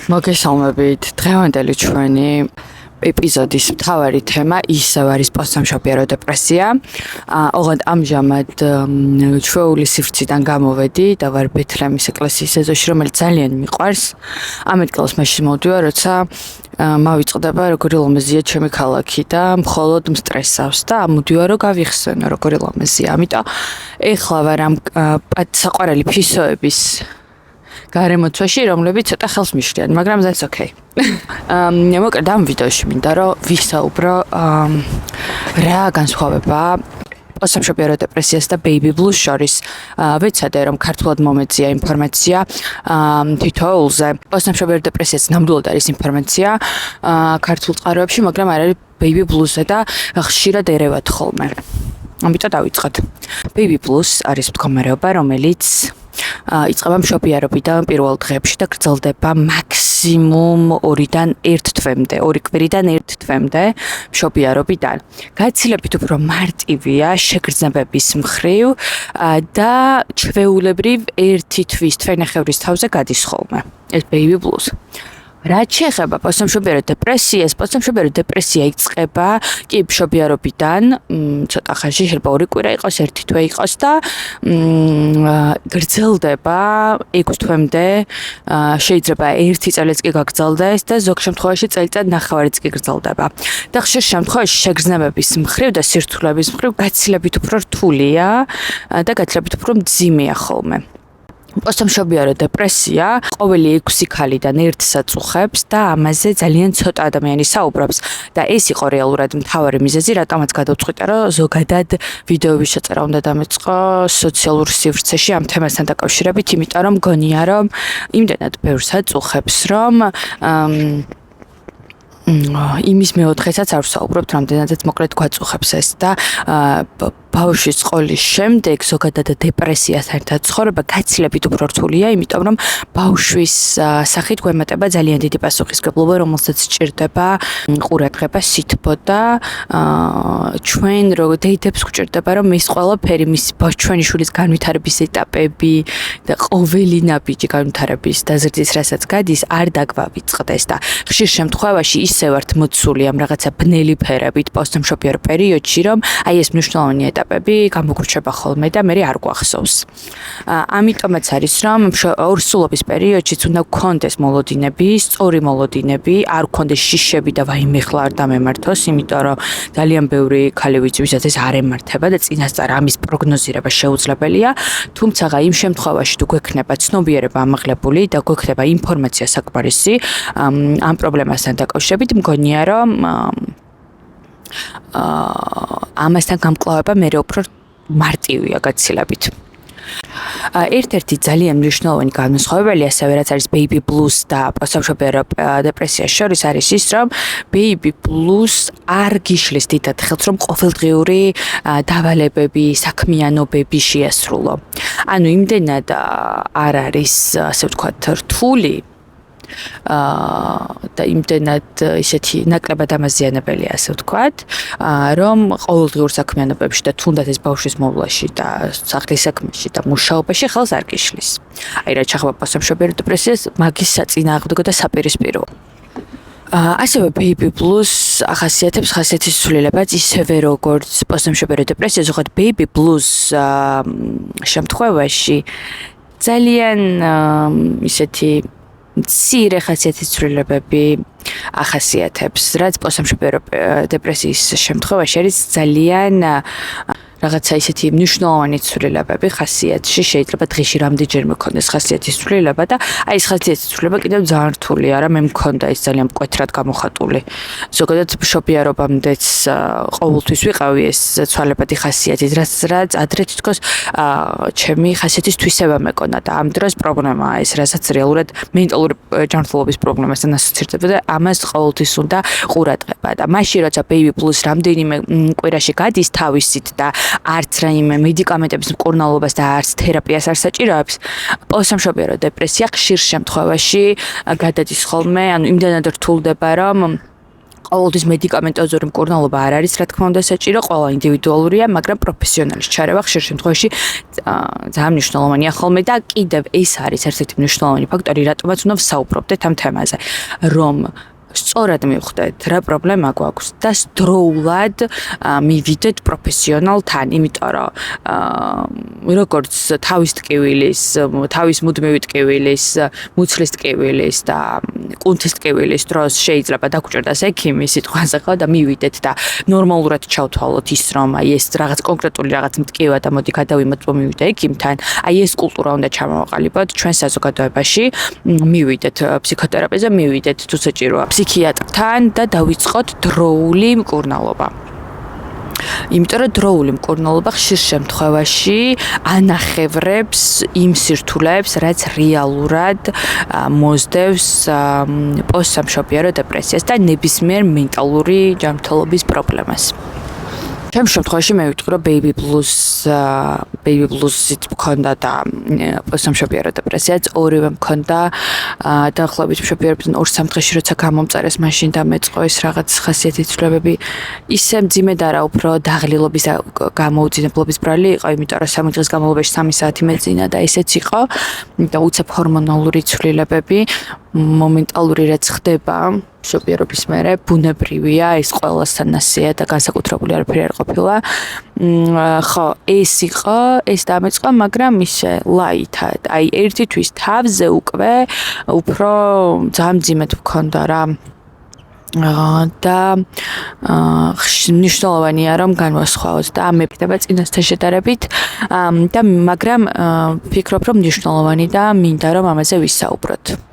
მოგესალმებით. დღევანდელი ჩვენი ეპიზოდის მთავარი თემა ისევ არის პოსტსამშობიარო დეპრესია. ოღონდ ამჟამად ჩვეული სივრციდან გამოვედი და ვარ ბეთლემის ეკლესიის ეზოში, რომელიც ძალიან მიყვარს. ამ ადგილას მაშინ მოვდივარ, როცა მავიწყდება როგორი ლამაზია ჩემი ქალაქი და მხოლოდ მსტრესავს და ამოდივარ რომ გავიხსენო როგორი ლამაზია. ამიტომ ეხლა ვარ ამ საყვარელი ფისოების გარემოცვაში, რომლებიც ცოტა ხელს მიშლიან, მაგრამ that's okay. მოკლედ ამ ვიდეოში მინდა რომ ვისაუბრო რა განსხვავება პოსტსამშობიარო დეპრესიას და baby blues შორის. ვეცადე რომ ქართულად მომეწია ინფორმაცია თითოეულზე. პოსტსამშობიარო დეპრესიას ნამდვილად არის ინფორმაცია ქართულ წყაროებში, მაგრამ არ არის baby blues-ზე და ხშირად ერევათ ხოლმე. ამიტომ დავიწყოთ. Baby blues არის მდგომარეობა, რომელიც იწყება მშობიარობიდან პირველ დღეებში და გრძელდება მაქსიმუმ 2-დან 1 თვემდე, 2 კვირიდან 1 თვემდე მშობიარობიდან. გაცილებით უფრო მარტივია შეგრძნებების მხრივ და ჩვეულებრივ 1 თვის თვენახევრის თავზე გადის ხოლმე. ეს baby blues. რაც შეეხება პოსტსამშობიარო დეპრესიას, პოსტსამშობიარო დეპრესია იწყება კი მშობიარობიდან, ცოტა ხანში, შეიძლება 2 კვირა იყოს, 1 თვე იყოს და გრძელდება 6 თვემდე, შეიძლება 1 წელიც კი გაგრძელდეს და ზოგ შემთხვევაში წელიწად-ნახევარიც კი გრძელდება. და ხშირ შემთხვევაში შეგრძნებების მხრივ და სირთულეების მხრივ გაცილებით უფრო რთულია და გაცილებით უფრო მძიმეა ხოლმე. პოსტსამშობიარო დეპრესია ყოველი 6 ქალიდან 1-ს აწუხებს და ამაზე ძალიან ცოტა ადამიანი საუბრობს და ეს იყო რეალურად მთავარი მიზეზი, რატომაც გადავწყვიტე, რომ ზოგადად ვიდეოების შეწერა უნდა დამეწყო სოციალურ სივრცეში ამ თემასთან დაკავშირებით, იმიტომ რომ მგონია, რომ იმდენად ბევრს აწუხებს, რომ იმის მეოთხესაც არ ვსაუბრობთ, რამდენადაც მოკლედ გვაწუხებს ეს და ბავშვის ყოლის შემდეგ ზოგადად დეპრესიასთან ერთად ცხოვრება გაცილებით უფრო რთულია, იმიტომ რომ ბავშვის სახით გვემატება ძალიან დიდი პასუხისმგებლობა, რომელსაც სჭირდება ყურადღება, სითბო და ჩვენ რო დეიდებს გვჭირდება, რომ ეს ყველაფერი ჩვენი შვილის განვითარების ეტაპები და ყოველი ნაბიჯი განვითარების დაზრდის რასაც გადის, არ დაგვავიწყდეს და ხშირ შემთხვევაში ისე ვართ მოცული ამ რაღაცა ბნელი ფერებით პოსტსამშობიარო პერიოდში, რომ აი ეს მნიშვნელოვანი ეტაპები გამოგვრჩება ხოლმე და მე არ გვახსოვს. ამიტომაც არის, რომ ორსულობის პერიოდშიც უნდა გქონდეს მოლოდინები, სწორი მოლოდინები, არ გქონდეს შიშები და ვაიმე ხლა არ დამემართოს, იმიტომ რომ ძალიან ბევრი ქალი ვიცი, ვისაც ეს არ ემართება და წინასწარ ამის პროგნოზირება შეუძლებელია, თუმცა იმ შემთხვევაში თუ გვექნება ცნობიერება ამაღლებული და გვექნება ინფორმაცია საკმარისი ამ პრობლემასთან დაკავშირებით, მგონია რომ ამასთან გამკლავება მე უფრო მარტივია გაცილებით. ერთ-ერთი ძალიან მნიშვნელოვანი განსხვავებელი, ასევე რაც არის baby blues და პოსტსამშობიარო დეპრესიას შორის არის ის, რომ baby blues არ გიშლის დიდად ხელს, რომ ყოველდღიური დავალებები, საქმიანობები შეასრულო. ანუ იმდენად არ არის, ასე ვთქვათ, რთული და იმდენად ისეთი ნაკლებად ამაზიანებელია, ასე ვთქვათ, რომ ყოველდღიურ საქმიანობებში და თუნდაც ეს ბავშვის მოვლაში და სახლის საქმეში და მუშაობაში ხელს არ გიშლის. აი რაც შეეხება პოსტსამშობიარო დეპრესიას, მაგის საწინააღმდეგო და საპირისპირო. ასევე baby blues ახასიათებს ხასიათის ცვლილებაც ისევე როგორც პოსტსამშობიარო დეპრესია, ზოგადად baby blues შემთხვევაში ძალიან ისეთი მცირე ხასიათის ცვლილებები ახასიათებს, რაც პოსტსამშობიარო დეპრესიის შემთხვევაში არის ძალიან რაღაცა ისეთი მნიშვნელოვანი ცვლილებები ხასიათში, შეიძლება დღეში რამდენჯერ მქონდეს ხასიათის ცვლილება და აი ეს ხასიათის ცვლილება კიდევ ძალიან რთულია, რა მე მქონდა ეს ძალიან მკვეთრად გამოხატული. ზოგადად მშობიარობამდეც ყოველთვის ვიყავი ეს ცვალებადი ხასიათით, რაც ადრე თითქოს ჩემი ხასიათის თვისება მეკონა და ამ დროს პრობლემაა ეს, რასაც რეალურად მენტალური ჯანმრთელობის პრობლემასთან ასოცირდება და ამას ყოველთვის უნდა ყურადღება და მაშინ როცა baby blues რამდენიმე კვირაში გადის თავისით და არც რაიმე მედიკამენტების მკურნალობას და არც თერაპიას არ საჭიროებს, პოსტსამშობიარო დეპრესია ხშირ შემთხვევაში გადადის ხოლმე, ანუ იმდენად რთულდება, რომ ყოველთვის მედიკამენტოზური მკურნალობა არ არის, რა თქმა უნდა, საჭირო, ყველა ინდივიდუალურია, მაგრამ პროფესიონალის ჩარევა ხშირ შემთხვევაში ძალიან მნიშვნელოვანია ხოლმე და კიდევ ეს არის ერთ-ერთი მნიშვნელოვანი ფაქტორი, რატომაც უნდა ვსაუბრობდეთ ამ თემაზე, რომ სწორად მივხვდეთ რა პრობლემა გვაქვს და სდროულად მივიდეთ პროფესიონალთან, იმიტომ რომ როგორც თავის ტკივილის, თავის მუდმივი ტკივილის, მუცლის ტკივილის და კუნთის ტკივილის დროს შეიძლება დაგჭირდეს ექიმი სიტყვაზე ხო და მივიდეთ და ნორმალურად ჩავთვალოთ ის რომ აი ეს რაღაც კონკრეტული რაღაც მტკივა და მოდი გადავიმოთ მივიდე ექიმთან, აი ეს კულტურა უნდა ჩამოვაყალიბოთ ჩვენ საზოგადოებაში, მივიდეთ ფსიქოთერაპევტზე, მივიდეთ თუ საჭიროა ფსიქიატრთან და დავიწყოთ დროული მკურნალობა. იმიტომ რომ დროული მკურნალობა ხშირ შემთხვევაში ანახევრებს იმ სირთულეებს, რაც რეალურად მოსდევს პოსტსამშობიარო დეპრესიას და ნებისმიერ მენტალური ჯანმრთელობის პრობლემას. ჩემ შემთხვევაში მე ვიტყვი რომ baby blues-ით მქონდა და პოსტსამშობიარო დეპრესიაც ორივე მქონდა დაახლოებით მშობიარობიდან 2-3 დღეში როცა გამომწერეს მაშინ და მეწყო ეს რაღაც ხასიათის ცვლილებები ისე მძიმედ არა უფრო დაღლილობის გამოუძინებლობის ბრალი იყო, იმიტომ რომ 3 დღის განმავლობაში 3 საათი მეძინა და ესეც იყო და უცებ ჰორმონალური ცვლილებები მომენტალური რაც ხდება მშობიარობის მერე ბუნებრივია, ეს ყველასთან ასეა და განსაკუთრებული არაფერი არ ყოფილა. ხო, ეს იყო, ეს დამეწყო, მაგრამ ისე ლაითად. აი, ერთი თვის თავზე უკვე უფრო ძალიან მძიმედ მქონდა რა. და მნიშვნელოვანია რომ განვასხვაოთ და მეფიქრება წინასთან შედარებით და მაგრამ ვფიქრობ რომ მნიშვნელოვანი და მინდა რომ ამაზე ვისაუბროთ.